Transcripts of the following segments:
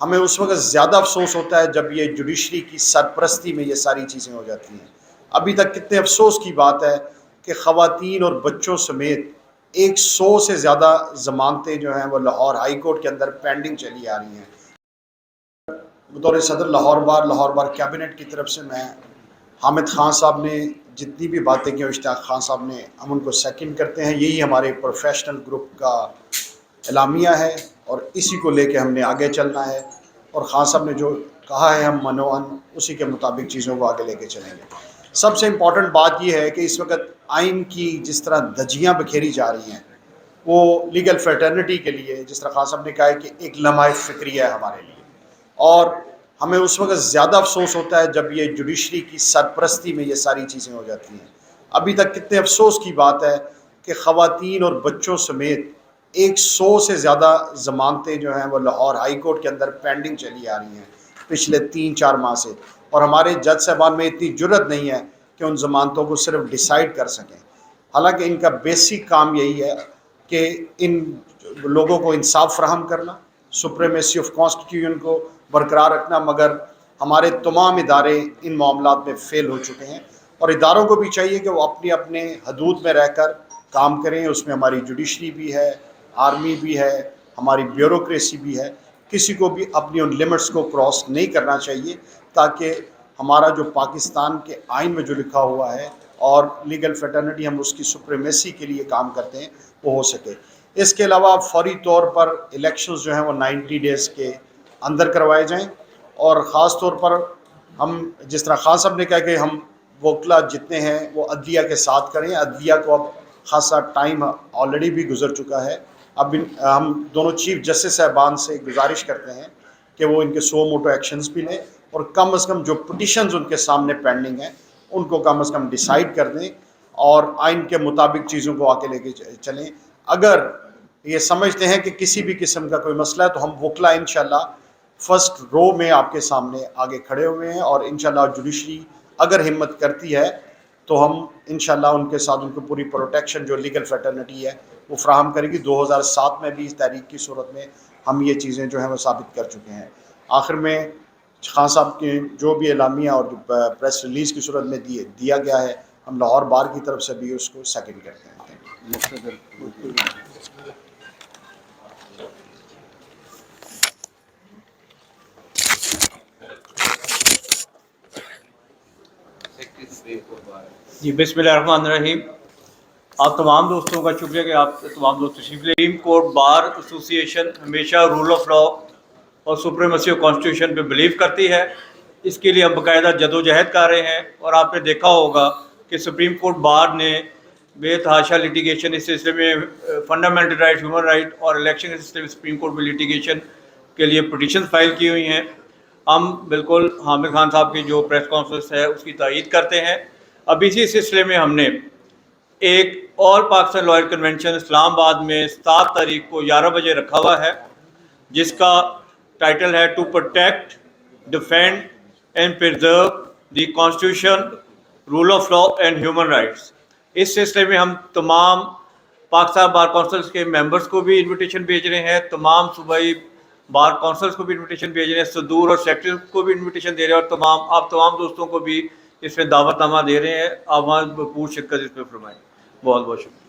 ہمیں اس وقت زیادہ افسوس ہوتا ہے جب یہ جوڈیشری کی سرپرستی میں یہ ساری چیزیں ہو جاتی ہیں۔ ابھی تک کتنے افسوس کی بات ہے کہ خواتین اور بچوں سمیت 100 سے زیادہ ضمانتیں جو ہیں وہ لاہور ہائی کورٹ کے اندر پینڈنگ چلی آ رہی ہیں۔ بطور صدر لاہور بار کیبنٹ کی طرف سے میں حامد خان صاحب نے جتنی بھی باتیں کی، اشتیاق خان صاحب نے، ہم ان کو سیکنڈ کرتے ہیں۔ یہی ہمارے پروفیشنل گروپ کا اعلامیہ ہے اور اسی کو لے کے ہم نے آگے چلنا ہے، اور خان صاحب نے جو کہا ہے ہم منوان اسی کے مطابق چیزوں کو آگے لے کے چلیں گے۔ سب سے امپورٹنٹ بات یہ ہے کہ اس وقت آئین کی جس طرح دھجیاں بکھیری جا رہی ہیں، وہ لیگل فریٹرنٹی کے لیے، جس طرح خان صاحب نے کہا ہے کہ ایک لمحہ فکریہ ہے ہمارے لیے، اور ہمیں اس وقت زیادہ افسوس ہوتا ہے جب یہ جوڈیشری کی سرپرستی میں یہ ساری چیزیں ہو جاتی ہیں۔ ابھی تک کتنے افسوس کی بات ہے کہ خواتین اور بچوں سمیت 100 سے زیادہ ضمانتیں جو ہیں وہ لاہور ہائی کورٹ کے اندر پینڈنگ چلی آ رہی ہیں پچھلے 3-4 ماہ سے، اور ہمارے جج صاحبان میں اتنی جرت نہیں ہے کہ ان ضمانتوں کو صرف ڈیسائیڈ کر سکیں، حالانکہ ان کا بیسک کام یہی ہے کہ ان لوگوں کو انصاف فراہم کرنا، سپریمیسی آف کانسٹیٹیوشن کو برقرار رکھنا، مگر ہمارے تمام ادارے ان معاملات میں فیل ہو چکے ہیں، اور اداروں کو بھی چاہیے کہ وہ اپنی اپنے حدود میں رہ کر کام کریں۔ اس میں ہماری جوڈیشری بھی ہے، آرمی بھی ہے، ہماری بیوروکریسی بھی ہے، کسی کو بھی اپنی ان لمٹس کو کراس نہیں کرنا چاہیے، تاکہ ہمارا جو پاکستان کے آئین میں جو لکھا ہوا ہے اور لیگل فریٹرنٹی ہم اس کی سپریمیسی کے لیے کام کرتے ہیں وہ ہو سکے۔ اس کے علاوہ فوری طور پر الیکشنز جو ہیں وہ 90 ڈیز کے اندر کروائے جائیں، اور خاص طور پر ہم جس طرح خان صاحب نے کہا کہ ہم وکلا جتنے ہیں وہ عدلیہ کے ساتھ کریں۔ عدلیہ کو اب خاصا ٹائم آلریڈی بھی گزر چکا ہے، اب ہم دونوں چیف جسٹس صاحبان سے گزارش کرتے ہیں کہ وہ ان کے سو موٹو ایکشنز بھی لیں، اور کم از کم جو پٹیشنز ان کے سامنے پینڈنگ ہیں ان کو کم از کم ڈیسائیڈ کر دیں اور آئین کے مطابق چیزوں کو آگے لے کے چلیں۔ اگر یہ سمجھتے ہیں کہ کسی بھی قسم کا کوئی مسئلہ ہے تو ہم وکلا انشاءاللہ فرسٹ رو میں آپ کے سامنے آگے کھڑے ہوئے ہیں، اور انشاءاللہ جوڈیشری اگر ہمت کرتی ہے تو ہم انشاءاللہ ان کے ساتھ ان کو پوری پروٹیکشن جو لیگل فریٹرنٹی ہے وہ فراہم کرے گی۔ 2007 میں بھی اس تحریک کی صورت میں ہم یہ چیزیں جو ہیں وہ ثابت کر چکے ہیں۔ آخر میں خان صاحب کے جو بھی اعلامیہ اور پریس ریلیز کی صورت میں دیا گیا ہے، ہم لاہور بار کی طرف سے بھی اس کو سیکنڈ کرتے ہیں۔ جی بسم اللہ الرحمن الرحیم۔ آپ تمام دوستوں کا شکریہ کہ آپ تمام دوست تشریف لے۔ سپریم کورٹ بار ایسوسی ایشن ہمیشہ رول آف لا اور سپریمیسی آف کانسٹیٹیوشن پہ بلیو کرتی ہے، اس کے لیے ہم باقاعدہ جدوجہد کر رہے ہیں، اور آپ نے دیکھا ہوگا کہ سپریم کورٹ بار نے بے تحاشا لٹیگیشن اس سلسلے میں فنڈامنٹل رائٹ، ہیومن رائٹ اور الیکشن کے سلسلے میں سپریم کورٹ میں لٹیگیشن کے لیے پٹیشن فائل کی ہوئی ہیں۔ ہم بالکل حامد خان صاحب کی جو پریس کانفرنس ہے اس کی تائید کرتے ہیں۔ اب اسی سلسلے میں ہم نے ایک اور پاکستان لائر کنونشن اسلام آباد میں 7 تاریخ کو 11 بجے رکھا ہوا ہے، جس کا ٹائٹل ہے to protect, defend and preserve the constitution, rule of law and human rights. اس سلسلے میں ہم تمام پاکستان بار کونسلز کے ممبرز کو بھی انویٹیشن بھیج رہے ہیں، تمام صوبائی بار کونسلز کو بھی انویٹیشن بھیج رہے ہیں، صدور اور سیکرٹری کو بھی انویٹیشن دے رہے ہیں، اور آپ تمام دوستوں کو بھی اس میں دعوت نامہ دے رہے ہیں۔ آپ وہاں بھرپور شرکت اس میں فرمائیں۔ بہت بہت شکریہ۔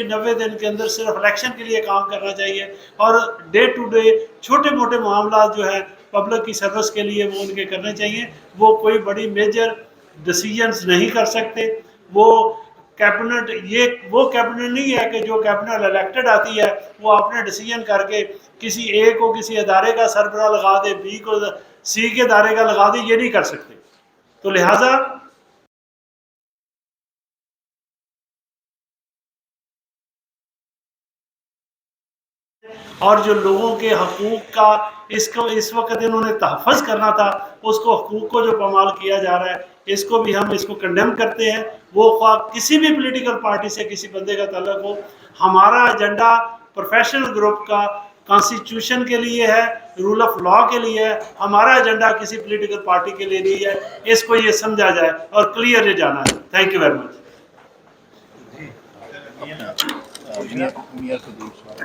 90 دن کے اندر صرف الیکشن کے لیے کام کرنا چاہیے، اور ڈے ٹو ڈے چھوٹے موٹے معاملات جو ہیں پبلک کی سروس کے لیے وہ ان کے کرنے چاہیے۔ وہ کوئی بڑی میجر ڈیسیجنز نہیں کر سکتے۔ وہ کیبنٹ وہ کیبنٹ نہیں ہے کہ جو کیبنٹ الیکٹڈ آتی ہے وہ اپنے ڈیسیجن کر کے کسی اے کو کسی ادارے کا سربراہ لگا دے، بی کو سی کے ادارے کا لگا دے، یہ نہیں کر سکتے۔ تو لہٰذا اور جو لوگوں کے حقوق کا اس وقت انہوں نے تحفظ کرنا تھا، اس کو حقوق کو جو پامال کیا جا رہا ہے، اس کو بھی ہم اس کو کنڈیم کرتے ہیں۔ وہ کسی بھی پولیٹیکل پارٹی سے کسی بندے کا تعلق ہو، ہمارا ایجنڈا پروفیشنل گروپ کا کانسٹیٹیوشن کے لیے ہے، رول آف لا کے لیے ہے۔ ہمارا ایجنڈا کسی پولیٹیکل پارٹی کے لیے نہیں ہے، اس کو یہ سمجھا جائے اور کلیئر یہ جانا ہے۔ Thank you very much. میاں سدیپ صاحب